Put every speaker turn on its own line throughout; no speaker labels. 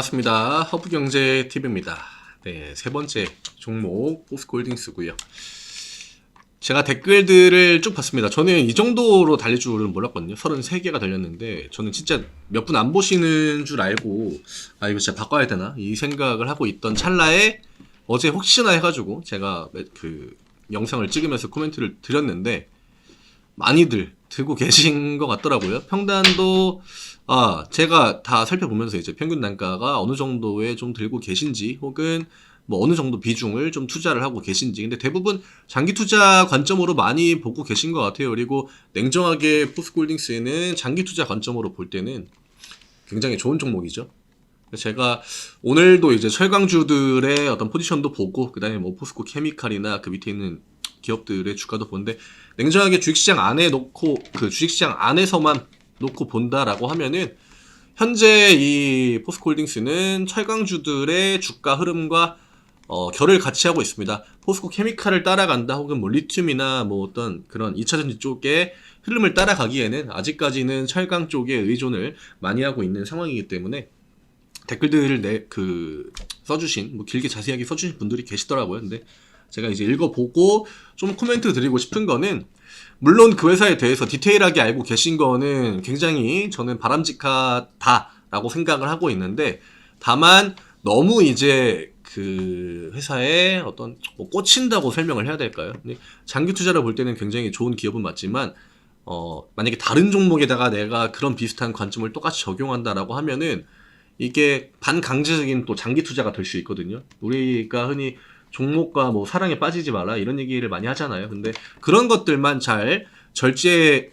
반갑습니다. 허브경제TV입니다. 네, 세 번째 종목 포스코홀딩스고요. 제가 댓글들을 쭉 봤습니다. 저는 이 정도로 달릴 줄은 몰랐거든요. 33개가 달렸는데 저는 진짜 몇 분 안 보시는 줄 알고 이거 진짜 바꿔야 되나? 이 생각을 하고 있던 찰나에 어제 혹시나 해가지고 제가 그 영상을 찍으면서 코멘트를 드렸는데 많이들 들고 계신 것 같더라고요. 평단도 제가 다 살펴보면서 이제 평균 단가가 어느 정도에 좀 들고 계신지 혹은 뭐 어느 정도 비중을 좀 투자를 하고 계신지, 근데 대부분 장기 투자 관점으로 많이 보고 계신 것 같아요. 그리고 냉정하게 포스코홀딩스는 장기 투자 관점으로 볼 때는 굉장히 좋은 종목이죠. 제가 오늘도 이제 철강주들의 어떤 포지션도 보고, 그 다음에 뭐 포스코 케미칼이나 그 밑에 있는 기업들의 주가도 보는데, 냉정하게 주식시장 안에 놓고, 그 주식시장 안에서만 놓고 본다라고 하면은, 현재 이 포스코홀딩스는 철강주들의 주가 흐름과 결을 같이 하고 있습니다. 포스코 케미칼을 따라간다, 혹은 뭐 리튬이나 뭐 어떤 그런 2차전지 쪽의 흐름을 따라가기에는 아직까지는 철강 쪽에 의존을 많이 하고 있는 상황이기 때문에, 댓글들을 써주신, 뭐 길게 자세하게 써주신 분들이 계시더라고요. 근데 제가 이제 읽어보고 좀 코멘트 드리고 싶은 거는, 물론 그 회사에 대해서 디테일하게 알고 계신 거는 굉장히 저는 바람직하다라고 생각을 하고 있는데, 다만 너무 이제 그 회사에 어떤 뭐 꽂힌다고 설명을 해야 될까요? 근데 장기 투자를 볼 때는 굉장히 좋은 기업은 맞지만, 만약에 다른 종목에다가 내가 그런 비슷한 관점을 똑같이 적용한다라고 하면은 이게 반강제적인 또 장기 투자가 될 수 있거든요. 우리가 흔히 종목과 뭐 사랑에 빠지지 마라 이런 얘기를 많이 하잖아요. 근데 그런 것들만 잘 절제를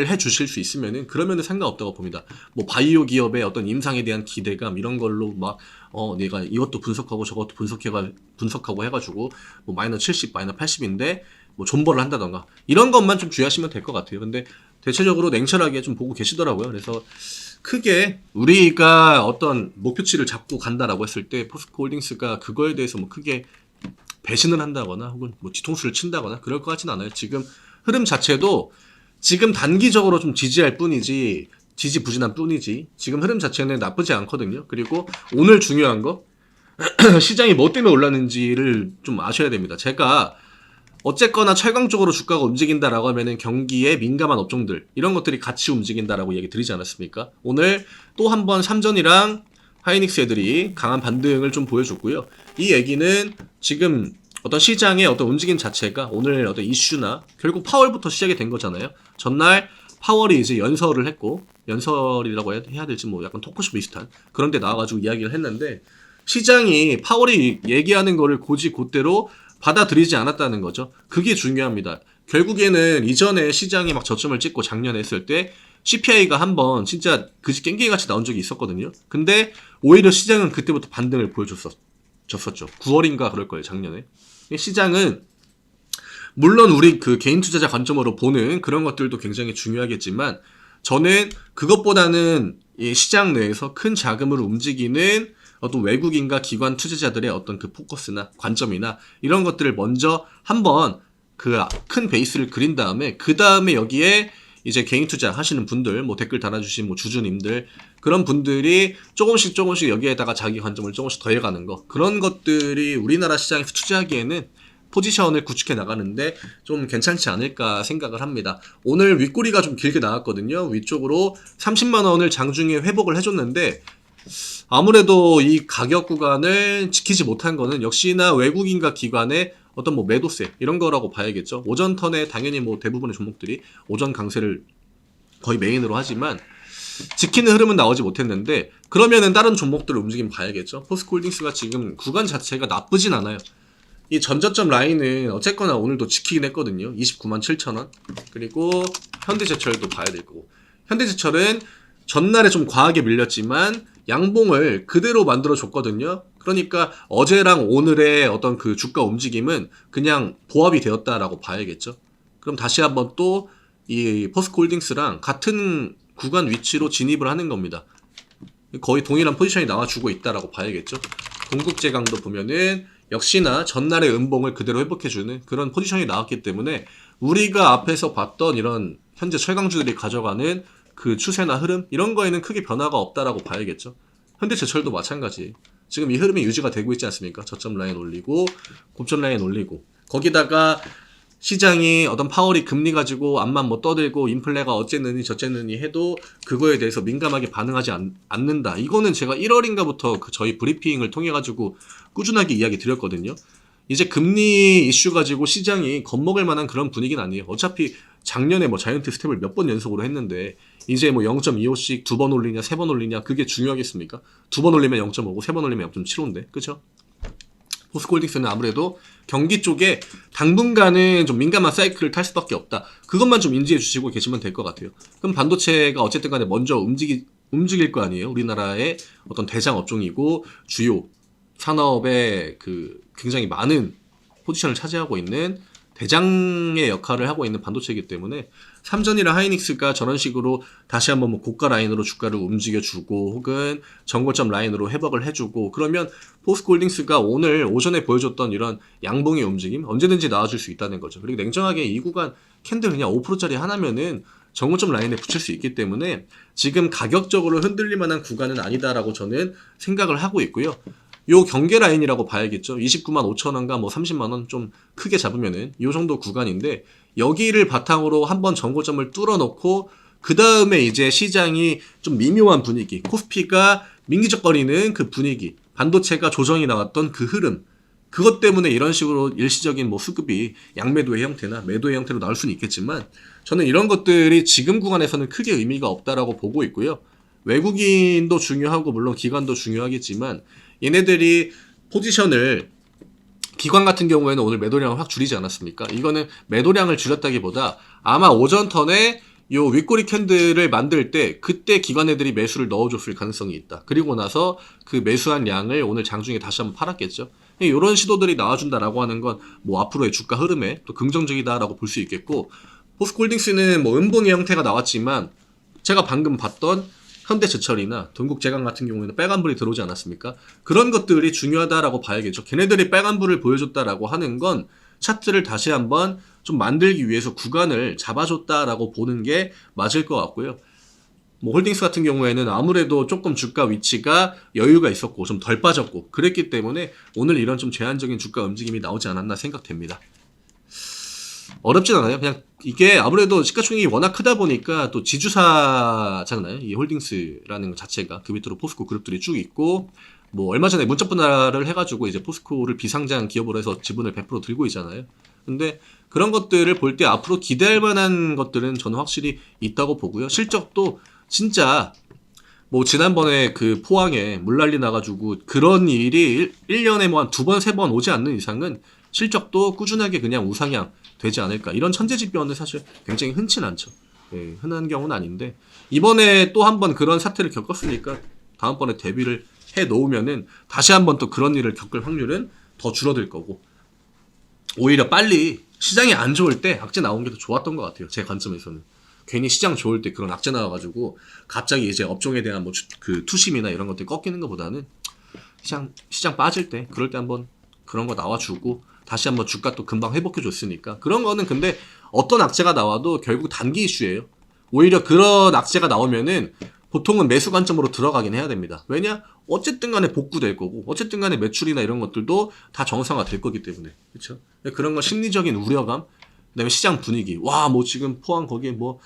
해 주실 수 있으면은, 그러면은 상관없다고 봅니다. 뭐 바이오 기업의 어떤 임상에 대한 기대감 이런 걸로 막 내가 이것도 분석하고 저것도 분석하고 해가지고 뭐 마이너스 70, 마이너스 80인데 뭐 존버를 한다던가 이런 것만 좀 주의하시면 될 것 같아요. 근데 대체적으로 냉철하게 좀 보고 계시더라고요. 그래서 크게 우리가 어떤 목표치를 잡고 간다라고 했을 때 포스코홀딩스가 그거에 대해서 뭐 크게 배신을 한다거나 혹은 뭐 뒤통수를 친다거나 그럴 것 같진 않아요. 지금 흐름 자체도 지금 단기적으로 좀 지지할 뿐이지, 지지부진한 뿐이지, 지금 흐름 자체는 나쁘지 않거든요. 그리고 오늘 중요한 거, 시장이 뭐 때문에 올랐는지를 좀 아셔야 됩니다. 제가 어쨌거나 철강 쪽으로 주가가 움직인다라고 하면은 경기에 민감한 업종들 이런 것들이 같이 움직인다라고 얘기 드리지 않았습니까? 오늘 또 한 번 삼전이랑 하이닉스 애들이 강한 반등을 좀 보여줬고요. 이 얘기는 지금 어떤 시장의 어떤 움직임 자체가 오늘 어떤 이슈나 결국 파월부터 시작이 된 거잖아요. 전날 파월이 이제 연설을 했고, 연설이라고 해야 될지 뭐 약간 토크쇼 비슷한 그런 데 나와가지고 이야기를 했는데, 시장이 파월이 얘기하는 거를 곧대로 받아들이지 않았다는 거죠. 그게 중요합니다. 결국에는 이전에 시장이 막 저점을 찍고 작년에 했을 때 CPI가 한번 진짜 그지 깽깽이같이 나온 적이 있었거든요. 근데 오히려 시장은 그때부터 반등을 보여줬었죠. 9월인가 그럴 거예요, 작년에. 시장은 물론 우리 그 개인 투자자 관점으로 보는 그런 것들도 굉장히 중요하겠지만, 저는 그것보다는 이 시장 내에서 큰 자금으로 움직이는 어떤 외국인과 기관 투자자들의 어떤 그 포커스나 관점이나 이런 것들을 먼저 한번 그 큰 베이스를 그린 다음에, 그 다음에 여기에 이제 개인 투자 하시는 분들, 뭐 댓글 달아주신 뭐 주주님들, 그런 분들이 조금씩 여기에다가 자기 관점을 조금씩 더해가는 거, 그런 것들이 우리나라 시장에서 투자하기에는 포지션을 구축해 나가는데 좀 괜찮지 않을까 생각을 합니다. 오늘 윗꼬리가 좀 길게 나왔거든요. 위쪽으로 30만원을 장중에 회복을 해줬는데, 아무래도 이 가격 구간을 지키지 못한 거는 역시나 외국인과 기관의 어떤 뭐 매도세 이런 거라고 봐야겠죠. 오전 턴에 당연히 뭐 대부분의 종목들이 오전 강세를 거의 메인으로 하지만 지키는 흐름은 나오지 못했는데, 그러면은 다른 종목들을 움직임 봐야겠죠. 포스코홀딩스가 지금 구간 자체가 나쁘진 않아요. 이 전저점 라인은 어쨌거나 오늘도 지키긴 했거든요. 29만 7천원. 그리고 현대제철도 봐야 될 거고, 현대제철은 전날에 좀 과하게 밀렸지만 양봉을 그대로 만들어 줬거든요. 그러니까 어제랑 오늘의 어떤 그 주가 움직임은 그냥 보합이 되었다라고 봐야겠죠. 그럼 다시 한번 또 이 포스코홀딩스랑 같은 구간 위치로 진입을 하는 겁니다. 거의 동일한 포지션이 나와주고 있다라고 봐야겠죠. 동국제강도 보면은 역시나 전날의 음봉을 그대로 회복해주는 그런 포지션이 나왔기 때문에, 우리가 앞에서 봤던 이런 현재 철강주들이 가져가는 그 추세나 흐름 이런 거에는 크게 변화가 없다라고 봐야겠죠. 현대제철도 마찬가지. 지금 이 흐름이 유지가 되고 있지 않습니까? 저점 라인 올리고 고점 라인 올리고 거기다가 시장이 어떤 파월이 금리 가지고 앞만 뭐 떠들고 인플레가 어쨌느니 저쨌느니 해도 그거에 대해서 민감하게 반응하지 않는다. 이거는 제가 1월인가부터 그 저희 브리핑을 통해 가지고 꾸준하게 이야기 드렸거든요. 이제 금리 이슈 가지고 시장이 겁먹을 만한 그런 분위기는 아니에요. 어차피 작년에 뭐 자이언트 스텝을 몇 번 연속으로 했는데 이제 뭐 0.25씩 2번 올리냐 3번 올리냐 그게 중요하겠습니까? 2번 올리면 0.5고 3번 올리면 0.75인데 그쵸? 포스코홀딩스는 아무래도 경기 쪽에 당분간은 좀 민감한 사이클을 탈 수밖에 없다. 그것만 좀 인지해 주시고 계시면 될 것 같아요. 그럼 반도체가 어쨌든 간에 먼저 움직일 거 아니에요. 우리나라의 어떤 대장 업종이고 주요 산업에 그 굉장히 많은 포지션을 차지하고 있는 대장의 역할을 하고 있는 반도체이기 때문에 삼전이랑 하이닉스가 저런 식으로 다시 한번 뭐 고가 라인으로 주가를 움직여주고 혹은 정고점 라인으로 회복을 해주고 그러면 포스코홀딩스가 오늘 오전에 보여줬던 이런 양봉의 움직임 언제든지 나와줄 수 있다는 거죠. 그리고 냉정하게 이 구간 캔들 그냥 5%짜리 하나면은 정고점 라인에 붙일 수 있기 때문에 지금 가격적으로 흔들릴 만한 구간은 아니다라고 저는 생각을 하고 있고요. 요 경계 라인이라고 봐야겠죠. 29만 5천 원과 뭐 30만 원 좀 크게 잡으면은 요 정도 구간인데 여기를 바탕으로 한번 정고점을 뚫어놓고 그 다음에 이제 시장이 좀 미묘한 분위기, 코스피가 민기적거리는 그 분위기, 반도체가 조정이 나왔던 그 흐름, 그것 때문에 이런 식으로 일시적인 뭐 수급이 양매도의 형태나 매도의 형태로 나올 수는 있겠지만 저는 이런 것들이 지금 구간에서는 크게 의미가 없다라고 보고 있고요. 외국인도 중요하고 물론 기관도 중요하겠지만 얘네들이 포지션을 기관 같은 경우에는 오늘 매도량을 확 줄이지 않았습니까? 이거는 매도량을 줄였다기보다 아마 오전 턴에 요 윗꼬리 캔들을 만들 때 그때 기관 애들이 매수를 넣어줬을 가능성이 있다. 그리고 나서 그 매수한 양을 오늘 장중에 다시 한번 팔았겠죠. 이런 시도들이 나와준다라고 하는 건 뭐 앞으로의 주가 흐름에 또 긍정적이다라고 볼 수 있겠고 포스코홀딩스는 뭐 음봉의 형태가 나왔지만 제가 방금 봤던 현대제철이나 동국제강 같은 경우에는 빨간불이 들어오지 않았습니까? 그런 것들이 중요하다라고 봐야겠죠. 걔네들이 빨간불을 보여줬다라고 하는 건 차트를 다시 한번 좀 만들기 위해서 구간을 잡아줬다라고 보는 게 맞을 것 같고요. 뭐 홀딩스 같은 경우에는 아무래도 조금 주가 위치가 여유가 있었고 좀 덜 빠졌고 그랬기 때문에 오늘 이런 좀 제한적인 주가 움직임이 나오지 않았나 생각됩니다. 어렵진 않아요. 그냥 이게 아무래도 시가총액이 워낙 크다 보니까 또 지주사잖아요. 이 홀딩스라는 것 자체가 그 밑으로 포스코 그룹들이 쭉 있고 뭐 얼마 전에 문자 분할을 해가지고 이제 포스코를 비상장 기업으로 해서 지분을 100% 들고 있잖아요. 근데 그런 것들을 볼 때 앞으로 기대할 만한 것들은 저는 확실히 있다고 보고요. 실적도 진짜 뭐 지난번에 그 포항에 물난리 나가지고 그런 일이 1년에 뭐 한 2번, 3번 오지 않는 이상은 실적도 꾸준하게 그냥 우상향 되지 않을까. 이런 천재지변은 사실 굉장히 흔치 않죠. 예, 흔한 경우는 아닌데 이번에 또 한 번 그런 사태를 겪었으니까 다음번에 대비를 해 놓으면은 다시 한번 또 그런 일을 겪을 확률은 더 줄어들 거고 오히려 빨리 시장이 안 좋을 때 악재 나온 게 더 좋았던 것 같아요. 제 관점에서는. 괜히 시장 좋을 때 그런 악재 나와가지고 갑자기 이제 업종에 대한 뭐 그 투심이나 이런 것들이 꺾이는 것보다는 시장 빠질 때 그럴 때 한번 그런 거 나와주고 다시 한번 주가 또 금방 회복해 줬으니까 그런 거는 근데 어떤 악재가 나와도 결국 단기 이슈예요. 오히려 그런 악재가 나오면은 보통은 매수 관점으로 들어가긴 해야 됩니다. 왜냐? 어쨌든 간에 복구될 거고 어쨌든 간에 매출이나 이런 것들도 다 정상화 될 거기 때문에 그렇죠? 그런 거 심리적인 우려감 그다음에 시장 분위기 와 뭐 지금 포항 거기에 뭐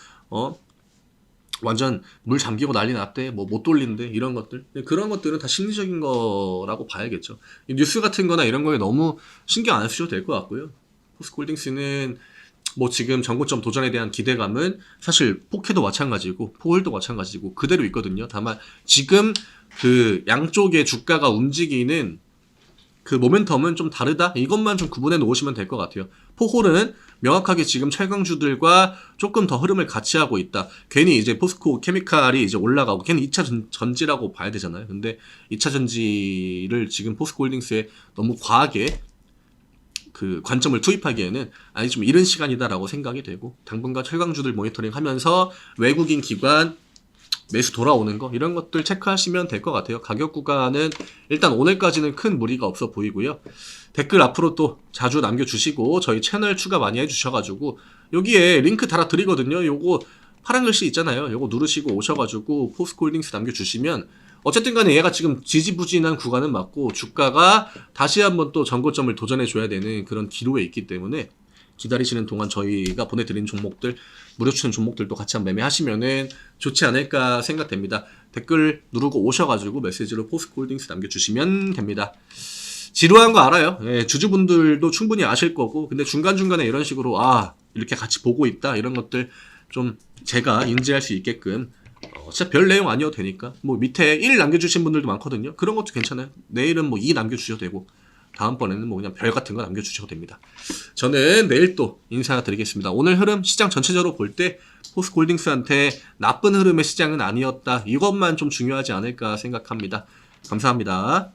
완전 물 잠기고 난리 났대 뭐 못 돌린대 이런 것들 그런 것들은 다 심리적인 거라고 봐야겠죠. 뉴스 같은 거나 이런 거에 너무 신경 안 쓰셔도 될 것 같고요. 포스코홀딩스는 뭐 지금 정고점 도전에 대한 기대감은 사실 포케도 마찬가지고 포홀도 마찬가지고 그대로 있거든요. 다만 지금 그 양쪽의 주가가 움직이는 그 모멘텀은 좀 다르다? 이것만 좀 구분해 놓으시면 될 것 같아요. 포홀은 명확하게 지금 철강주들과 조금 더 흐름을 같이 하고 있다. 괜히 이제 포스코 케미칼이 이제 올라가고 걔는 2차 전지라고 봐야 되잖아요. 근데 2차 전지를 지금 포스코 홀딩스에 너무 과하게 그 관점을 투입하기에는 아니 좀 이른 시간이다라고 생각이 되고 당분간 철강주들 모니터링 하면서 외국인 기관 매수 돌아오는 거 이런 것들 체크하시면 될 것 같아요. 가격 구간은 일단 오늘까지는 큰 무리가 없어 보이고요. 댓글 앞으로 또 자주 남겨주시고 저희 채널 추가 많이 해주셔가지고 여기에 링크 달아드리거든요. 요거 파란 글씨 있잖아요. 요거 누르시고 오셔가지고 포스코홀딩스 남겨주시면 어쨌든 간에 얘가 지금 지지부진한 구간은 맞고 주가가 다시 한번 또 전고점을 도전해줘야 되는 그런 기로에 있기 때문에 기다리시는 동안 저희가 보내드린 종목들, 무료 추천 종목들도 같이 한번 매매하시면은 좋지 않을까 생각됩니다. 댓글 누르고 오셔가지고 메시지로 포스코홀딩스 남겨주시면 됩니다. 지루한 거 알아요. 예, 주주분들도 충분히 아실 거고, 근데 중간중간에 이런 식으로, 이렇게 같이 보고 있다, 이런 것들 좀 제가 인지할 수 있게끔, 진짜 별 내용 아니어도 되니까, 뭐 밑에 1 남겨주신 분들도 많거든요. 그런 것도 괜찮아요. 내일은 뭐 2 남겨주셔도 되고, 다음번에는 뭐 그냥 별 같은 거 남겨주셔도 됩니다. 저는 내일 또 인사드리겠습니다. 오늘 흐름 시장 전체적으로 볼 때 포스코홀딩스한테 나쁜 흐름의 시장은 아니었다. 이것만 좀 중요하지 않을까 생각합니다. 감사합니다.